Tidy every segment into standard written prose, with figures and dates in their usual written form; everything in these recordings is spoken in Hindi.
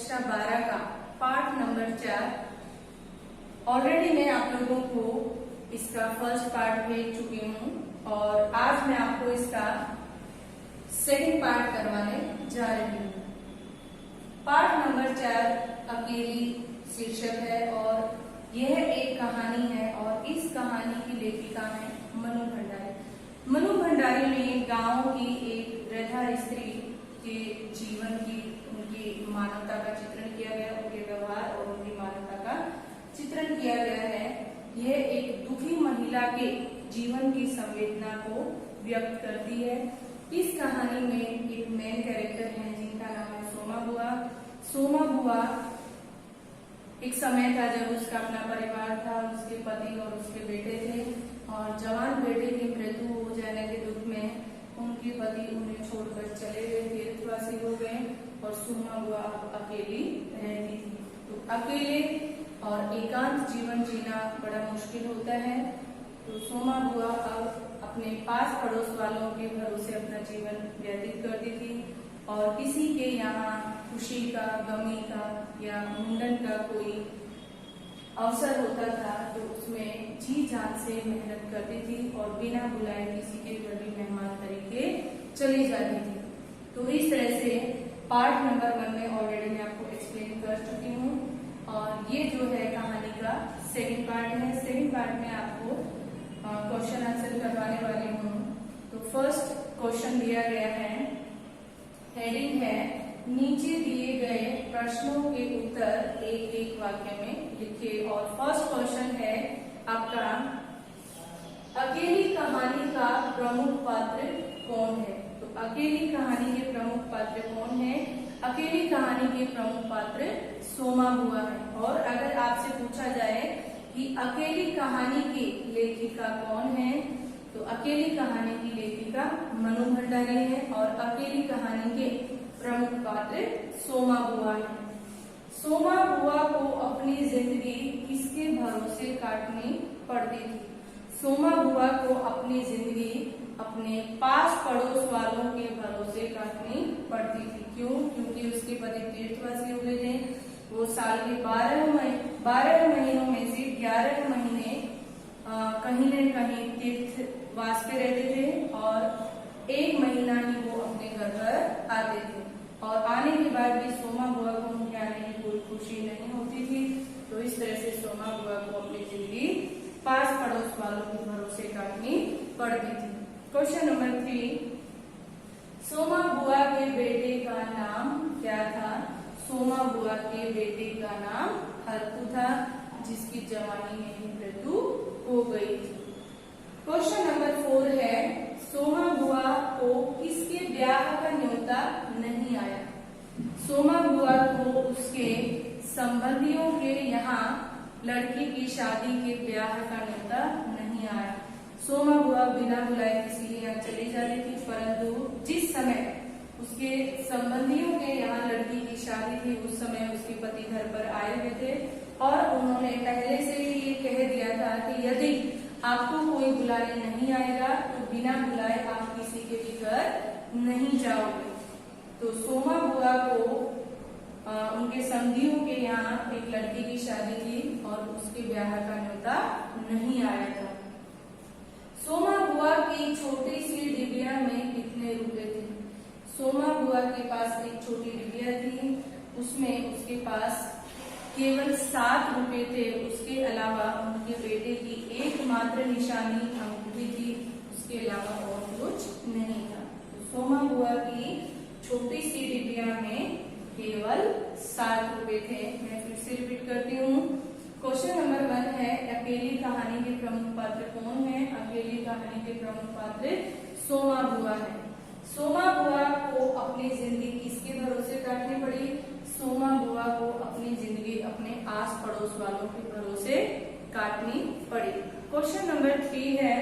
कक्षा 12 का पाठ नंबर 4 ऑलरेडी मैं आप लोगों को इसका फर्स्ट पार्ट भेज चुकी हूँ और आज मैं आपको इसका सेकंड पार्ट करवाने जा रही हूँ। पाठ नंबर 4 अकेली शीर्षक है और यह एक कहानी है और इस कहानी की लेखिका है मनु भंडारी। मनु भंडारी में गांव की एक वृद्धा स्त्री के जीवन की, उनकी मानवता का चित्रण किया गया, उनके व्यवहार और उनकी मानवता का चित्रण किया गया है। यह एक दुखी महिला के जीवन की संवेदना को व्यक्त करती है। इस कहानी में एक मेन कैरेक्टर है जिनका नाम है सोमा बुआ। सोमा बुआ एक समय था जब उसका अपना परिवार था, उसके पति और उसके बेटे थे और जवान बेटे की मृत्यु हो जाने के दुख में उनके पति उन्हें छोड़कर चले गए, तीर्थवासी हो गए और सोमा बुआ अकेली रहती थी। तो अकेले और एकांत जीवन जीना बड़ा मुश्किल होता है। तो सोमा बुआ अब अपने पास पड़ोस वालों के भरोसे अपना जीवन व्यतीत करती थी और किसी के यहाँ खुशी का, गमी का या मुंडन का कोई अवसर होता था तो उसमें जी जान से मेहनत करती थी और बिना बुलाए किसी के घर भी मेहमान तरीके चली जाती थी। तो इस तरह से पार्ट नंबर 1 में ऑलरेडी मैं आपको एक्सप्लेन कर चुकी हूँ और ये जो है कहानी का सेकंड पार्ट है। सेकंड पार्ट में आपको क्वेश्चन आंसर करवाने वाली हूँ। तो फर्स्ट क्वेश्चन दिया गया है, हेडिंग है नीचे दिए गए प्रश्नों के उत्तर एक एक वाक्य में लिखिए। और फर्स्ट क्वेश्चन है आपका, अकेली कहानी का प्रमुख पात्र कौन है? तो अकेली कहानी के प्रमुख पात्र कौन है? अकेली कहानी के प्रमुख पात्र सोमा बुआ है। और अगर आपसे पूछा जाए कि अकेली कहानी की लेखिका कौन है तो अकेली कहानी की लेखिका मनु भंडारी है और अकेली कहानी के प्रमुख पात्र सोमा बुआ है। सोमा बुआ को अपनी जिंदगी किसके भरोसे काटनी पड़ती थी? सोमा बुआ को अपनी जिंदगी अपने पास पड़ोस वालों के भरोसे काटनी पड़ती थी। क्यों? क्योंकि उसके पति तीर्थवासी हो गए थे। वो साल के 12 महीनों में से 11 महीने कहीं न कहीं तीर्थवास पे रहते थे और 1 महीना ही वो अपने घर पर आते थे और आने के बाद भी सोमा बुआ को उनके आने की कोई खुशी नहीं होती थी। तो इस तरह से सोमा बुआ को अपनी जिंदगी पास पड़ोस वालों के भरोसे काटनी पड़ती थी। क्वेश्चन नंबर 3, सोमा बुआ के बेटे का नाम क्या था? सोमा बुआ के बेटे का नाम हरकू था जिसकी जवानी में ही मृत्यु हो गई थी। क्वेश्चन नंबर 4 है, सोमा बुआ को किसके ब्याह का न्योता नहीं आया? सोमा बुआ को उसके संबंधियों के यहाँ लड़की की शादी के ब्याह का न्योता नहीं आया। सोमा बुआ बिना बुलाए किसी के यहाँ चली जाती थी, परंतु जिस समय उसके संबंधियों के यहाँ लड़की की शादी थी उस समय उसके पति घर पर आए हुए थे और उन्होंने पहले से ही ये कह दिया था कि यदि आपको कोई बुलाने नहीं आएगा तो बिना बुलाए आप किसी के भी घर नहीं जाओगे। तो सोमा बुआ को उनके संगियों के यहाँ एक लड़की की शादी थी और उसके ब्याह का न्योता नहीं आया था। सोमा बुआ की छोटी सी डिबिया में कितने रुपए थे? सोमा बुआ के पास एक छोटी डिबिया थी, उसमें उसके पास केवल 7 रुपए थे। उसके अलावा उनके बेटे की एकमात्र निशानी अंगूठी थी, उसके अलावा और कुछ नहीं था। तो सोमा बुआ की छोटी सी डिबिया में केवल 7 रुपए थे। मैं फिर से रिपीट करती हूँ। क्वेश्चन नंबर 1 है, अकेली कहानी के प्रमुख पात्र कौन है? अकेली कहानी के प्रमुख पात्र सोमा बुआ है। सोमा बुआ को अपनी जिंदगी किसके भरोसे काटनी पड़ी? सोमा बुआ को अपनी जिंदगी अपने आस पड़ोस वालों के भरोसे काटनी पड़ी। क्वेश्चन नंबर 3 है,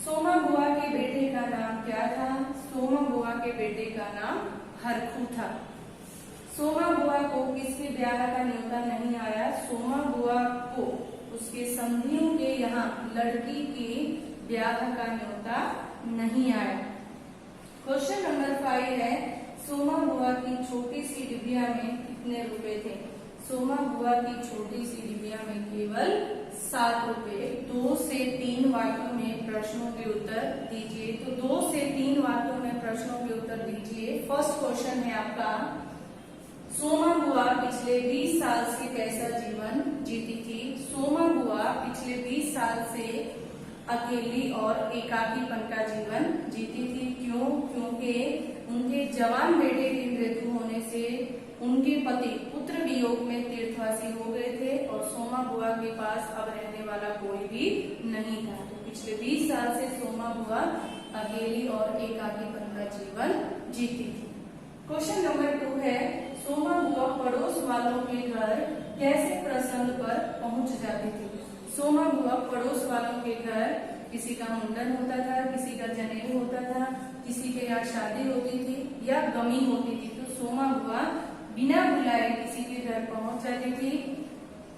सोमा बुआ के बेटे का नाम क्या था? सोमा बुआ के बेटे का नाम हरकू था। सोमा बुआ को किसके ब्याह का न्योता नहीं आया? सोमा बुआ को उसके संगियों के यहाँ लड़की के ब्याह का न्योता नहीं आया। क्वेश्चन नंबर 5 है, सोमा बुआ की छोटी सी डिबिया में कितने रुपए थे? सोमा बुआ की छोटी सी डिबिया में केवल 7 रुपए। 2 से 3 वाक्यों में प्रश्नों के उत्तर दीजिए। तो 2 से 3 वाक्यों में प्रश्नों के उत्तर दीजिए। फर्स्ट क्वेश्चन है आपका, सोमा बुआ पिछले 20 साल से कैसा जीवन जीती थी? सोमा बुआ पिछले 20 साल से अकेली और एकाकीपन का जीवन जीती थी। क्यों? क्योंकि उनके जवान बेटे की मृत्यु होने से उनके पति पुत्र वियोग में तीर्थवासी हो गए थे और सोमा बुआ के पास अब रहने वाला कोई भी नहीं था। तो पिछले 20 साल से सोमा बुआ अकेली और एकाकीपन का जीवन जीती थी। क्वेश्चन नंबर 2 है, सोमा बुआ पड़ोस वालों के घर कैसे प्रसंग पर पहुंच जाती थी? सोमा बुआ पड़ोस वालों के घर, किसी का मुंडन होता था, किसी का जनेऊ होता था, किसी के यहाँ शादी होती थी या गमी होती थी, तो सोमा बुआ बिना बुलाए किसी के घर पहुंच जाती थी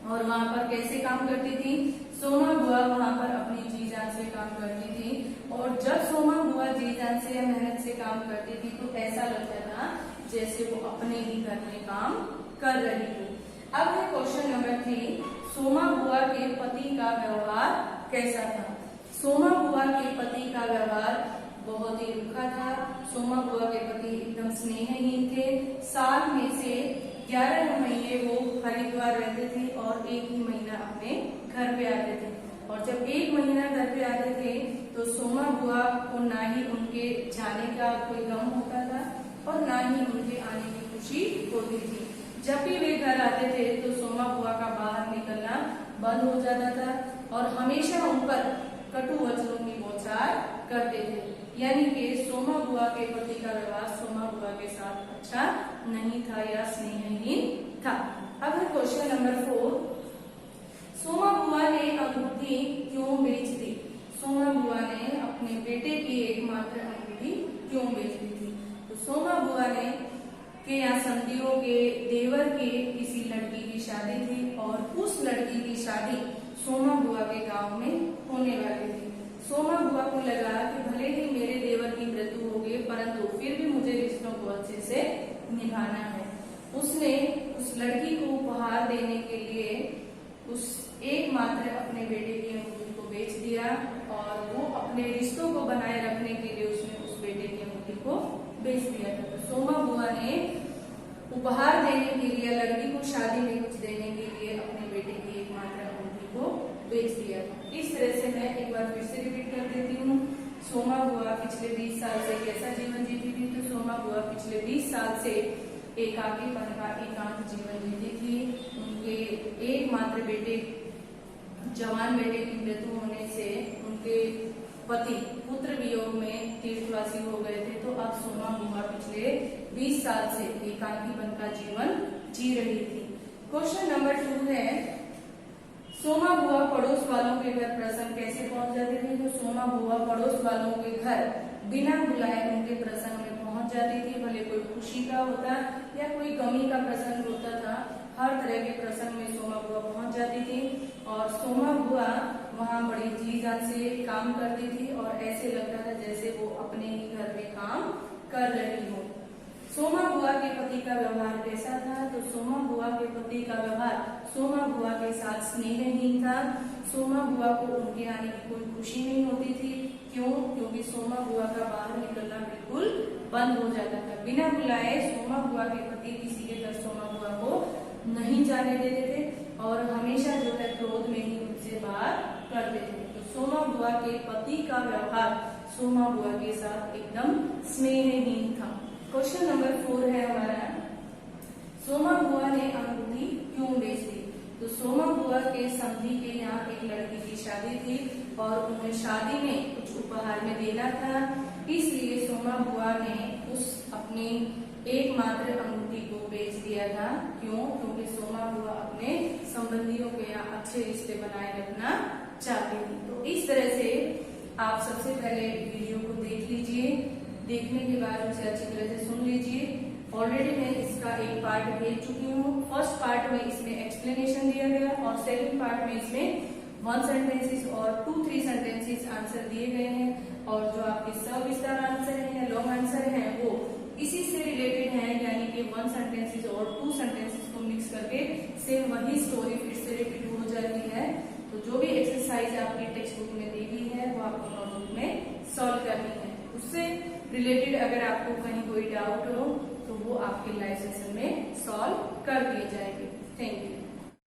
और वहां पर कैसे काम करती थी? सोमा बुआ वहां पर अपनी जी जान से काम करती थी और जब सोमा बुआ जी जान से या मेहनत से काम करती थी तो ऐसा लगता था जैसे वो अपने ही घर में काम कर रही हो। अब है क्वेश्चन नंबर 3, सोमा बुआ के पति का व्यवहार कैसा था? सोमा बुआ के पति का व्यवहार बहुत ही रूखा था। सोमा बुआ के पति एकदम स्नेहहीन थे। साल में से 11 महीने वो हरिद्वार रहते थे और 1 ही महीना अपने घर पे आते थे। और जब 1 महीना घर पे आते थे तो सोमा बुआ को ना ही उनके जाने का कोई गम होता था और ना ही उनके आने की खुशी होती थी। जब भी वे घर आते थे तो सोमा बुआ का बाहर निकलना बंद हो जाता था और हमेशा उन पर कटु वचनों की बौछार करते थे। यानी कि सोमा बुआ के पति का व्यवहार सोमा बुआ के साथ अच्छा नहीं था या स्नेहहीन था। अब है क्वेश्चन नंबर 4, सोमा बुआ ने अंगूठी क्यों बेच दी? सोमा बुआ ने अपने बेटे की एकमात्र अंगूठी क्यों बेच दी थी? तो सोमा बुआ ने के यहाँ समधियों के देवर के किसी लड़की की शादी थी और उस लड़की की शादी सोमा बुआ के गांव में होने वाली थी। सोमा बुआ को लगा कि भले ही मेरे देवर की मृत्यु हो गई परंतु फिर भी मुझे रिश्तों को अच्छे से निभाना है। उसने उस लड़की को उपहार देने के लिए उस एकमात्र अपने बेटे की अंगूठी को बेच दिया और वो अपने रिश्तों को बनाए रखने के लिए उसने उस बेटे की अंगूठी को बेच दिया था। तो सोमा बुआ ने उपहार देने के लिए, लड़की को शादी में कुछ देने के लिए अपने बेटे की एकमात्र अंगूठी को बेच दिया था। इस तरह से मैं एक बार फिर से रिपीट कर देती हूँ, सोमा बुआ पिछले 20 साल से कैसा जीवन जीती थी? तो सोमा बुआ पिछले 20 साल से एकाकीपन का एकांत जीवन जीती थी। उनके एकमात्र बेटे, जवान बेटे की मृत्यु होने से उनके पति पुत्र वियोग में तीर्थवासी हो गए थे। तो अब सोमा बुआ पिछले 20 साल से एकाकीपन का जीवन जी रही थी। क्वेश्चन नंबर 2 है, सोमा बुआ पड़ोस वालों के घर प्रसंग कैसे पहुंच जाती थी? तो सोमा बुआ पड़ोस वालों के घर बिना बुलाए उनके प्रसंग में पहुंच जाती थी। भले कोई खुशी का होता या कोई गमी का प्रसंग होता था, हर तरह के प्रसंग में सोमा बुआ पहुंच जाती थी और सोमा बुआ वहां बड़ी जी जान से काम करती थी और ऐसे लगता था जैसे वो अपने ही घर में काम कर रही हो। सोमा बुआ के पति का व्यवहार कैसा था? तो सोमा बुआ के पति का व्यवहार सोमा बुआ के साथ स्नेहहीन था। सोमा बुआ को उनके आने की कोई खुशी नहीं होती थी। क्यों? क्योंकि सोमा बुआ का बाहर निकलना बिल्कुल बंद हो जाता था। बिना बुलाए सोमा बुआ के पति किसी के घर सोमा बुआ को नहीं जाने देते थे और हमेशा जो है क्रोध में ही उनसे बात करते थे। तो सोमा बुआ के पति का व्यवहार सोमा बुआ के साथ एकदम स्नेहहीन था। क्वेश्चन नंबर 4 है हमारा, सोमा बुआ ने अंगूठी क्यों बेच दी? तो सोमा बुआ के समधी के यहाँ एक लड़की की शादी थी और उन्हें शादी में कुछ उपहार में देना था, इसलिए सोमा बुआ ने उस अपनी एकमात्र अंगूठी को बेच दिया था। क्यों? क्योंकि सोमा बुआ अपने संबंधियों के यहाँ अच्छे रिश्ते बनाए रखना चाहती थी। तो इस तरह से आप सबसे पहले वीडियो को देख लीजिए, देखने के बाद उसे अच्छी तरह से सुन लीजिए। ऑलरेडी मैं इसका एक पार्ट भेज चुकी हूँ। फर्स्ट पार्ट में इसमें एक्सप्लेनेशन दिया गया और सेकंड पार्ट में इसमें 1 सेंटेंसेस और 2-3 सेंटेंसेस आंसर दिए गए हैं और जो आपके सविस्तार आंसर है या लॉन्ग आंसर है वो इसी से रिलेटेड है, यानी कि 1 सेंटेंसेस और 2 सेंटेंसेस को मिक्स करके सेम वही स्टोरी फिर से रिपीट हो जाती है। तो जो भी एक्सरसाइज आपकी टेक्स्ट बुक में दी गई है वो आपको नोटबुक में सॉल्व करनी है। उससे रिलेटेड अगर आपको कहीं कोई डाउट हो तो वो आपके लाइव सेशन में सॉल्व कर दिए जाएंगे। Thank you.